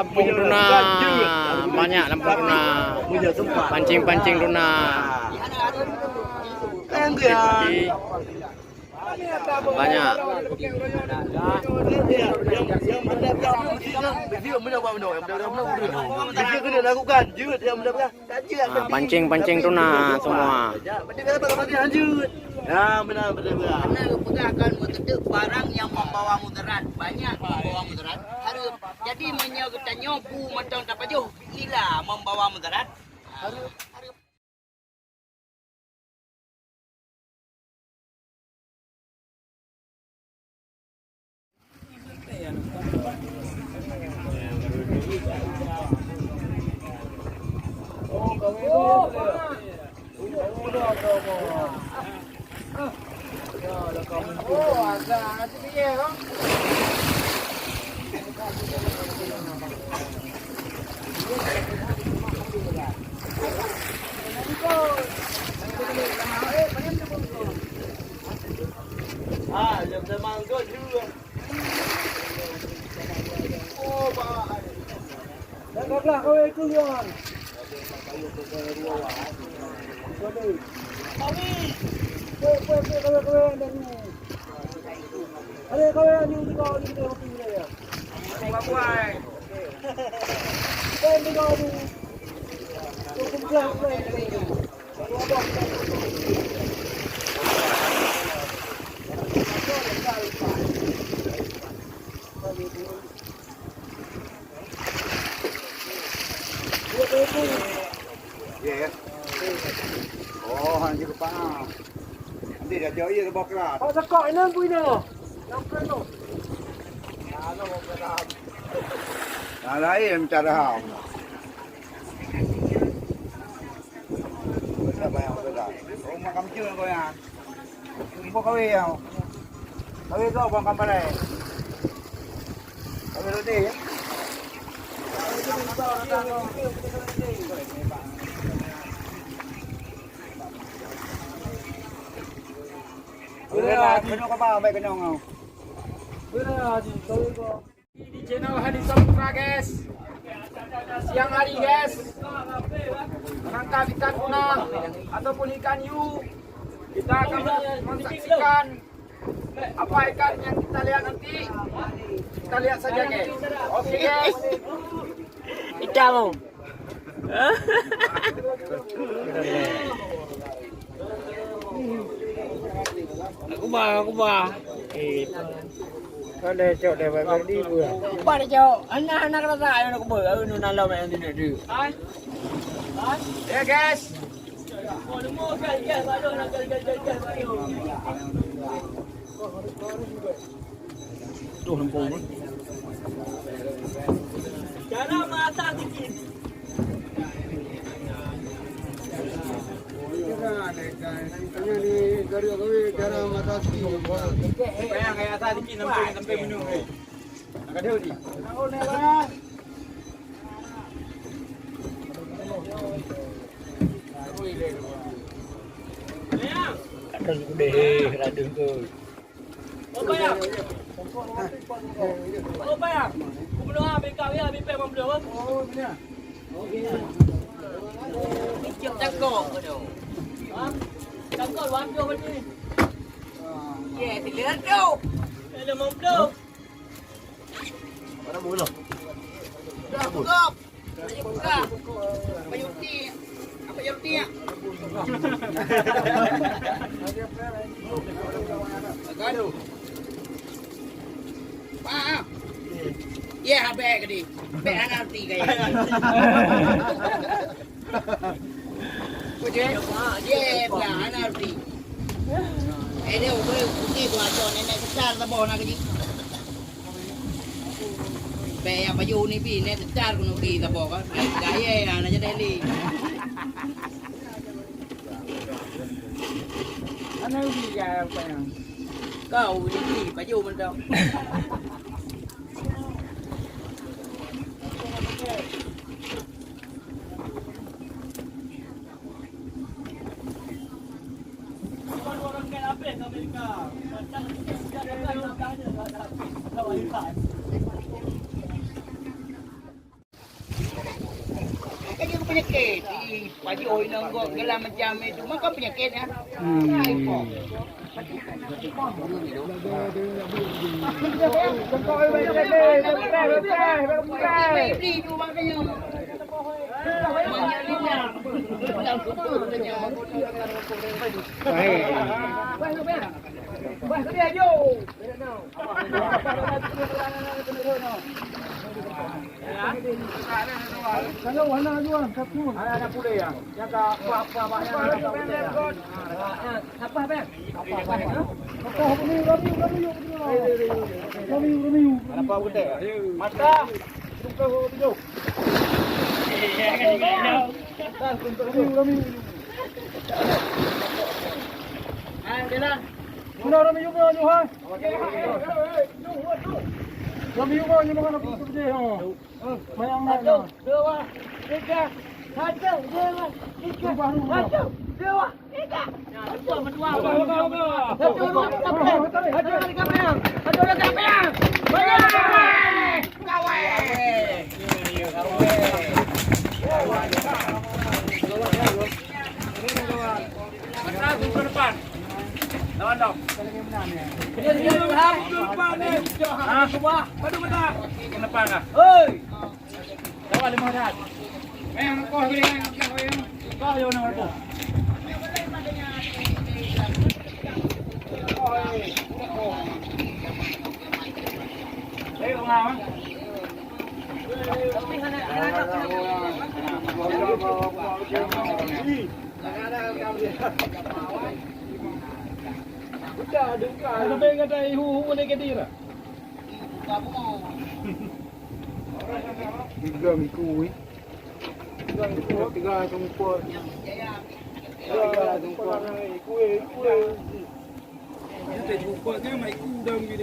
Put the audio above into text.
Lampung tuna. Banyak lampung tuna. Pancing-pancing tuna. Banyak. Pancing-pancing tuna semua. Ya, benar. Karena pegakan untuk barang yang membawa mudarat, banyak membawa mudarat. Harus jadi kita nyobu macam apa jo, gila membawa mudarat. Harus Jam mangga juga. Oh, Pak. Janganlah kau ikut yang. Kau yang ni kau ni kita pilih ya. Buat. Kau ni kau ni. Kau kumpulan. Ya. Oh, hanya kepala. Nanti dia jauh ia bawa kerat. Oh, sekok ini pun ini. Nampak tu. Ada bawa kerat. Nah, lain cara ham. Siapa yang berbeda? Oh, makam cun kau yang. Ibu kau yang. Kau itu bang kampanye. Kau itu dia. Kenapa kau baik kenyang kau? Di channel Hadi Saputra guys. Siang hari guys. Menangkap ikan tuna ataupun ikan hiu. Kita akan menyaksikan apa ikan yang kita lihat nanti. Kita lihat saja guys. Oke guys. ikan mau. Aku bah. Kau dah cok dah baik di pun. Pada jauh, anak-anak rasa anak ber, nuna lau yang tidak ada. Ya guys. Tuh lempung. Cara mata dikit. Tanya ni dari kau cara mata sikit. Kayak tadi kita sampai minum. Agak dia di. Ada deh, ada tu. Oh bayar. Oh bayar. Aku belum habis kau ya, habis pemam belum. Oh, benar. Cip cakok tu. Cakok luar tu macam ni. Ya, tidak tu. Ada mau belum? Mana mula? Dah buka. Ayo buka. Payuti. Apa payuti ya? Agado. Pak. Ya, habis ke ni. Bek anak ti kaya. Kuje? Ye, lah anak ti. Ini boleh ni gua ajar nenek besar tak bawa nak ni. Bek yang baju ni pi nenek besar kuno pi tak bawa kan. Gaya anak jadi ni. Anak ubi gaya apa yang? Kau ni baju mana? penyakit. Pagi oi nonggok gelam macam itu. Maka penyakit ya. Beri tu makanya. Kalau warna jual satu. Ada pula yang jaga apa banyak. Apa ben? Apa ramiu. Apa gede? Mata. Tunggu video. Ramiu. Jalan. Kuna ramiu mo nyo ha. Ramiu mo nyo mga napusubje ho. Mayang na. 1, 2, 3, 4, 5, 6, 7, 8, Lebih kata ihu ni kedira. Tiga miku ni. Tiga jumpa. Tiga jumpa. Ikut. Kita jumpa ke mai ku dalam gini.